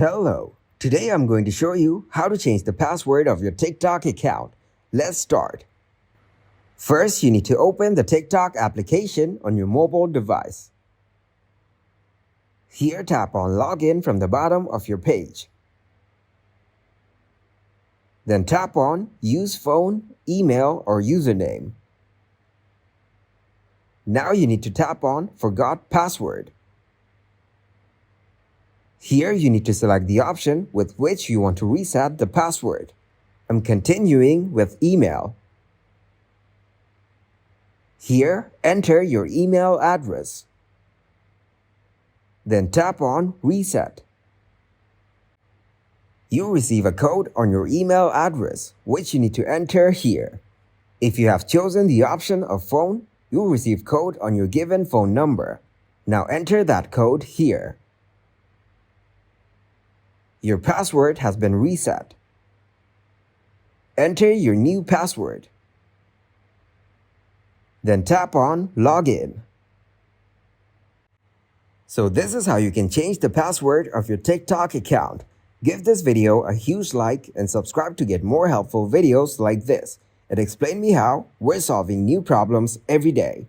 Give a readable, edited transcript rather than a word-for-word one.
Hello. Today I'm going to show you how to change the password of your TikTok account. Let's start. First, you need to open the TikTok application on your mobile device. Here, tap on Login from the bottom of your page. Then tap on Use Phone, Email, or Username. Now you need to tap on Forgot Password. Here you need to select the option with which you want to reset the password. I'm continuing with email. Here, enter your email address. Then tap on Reset. You'll receive a code on your email address, which you need to enter here. If you have chosen the option of phone, you'll receive code on your given phone number. Now enter that code here. Your password has been reset. Enter your new password. Then tap on Login. So this is how you can change the password of your TikTok account. Give this video a huge like and subscribe to get more helpful videos like this. At Explain Me How, we're solving new problems every day.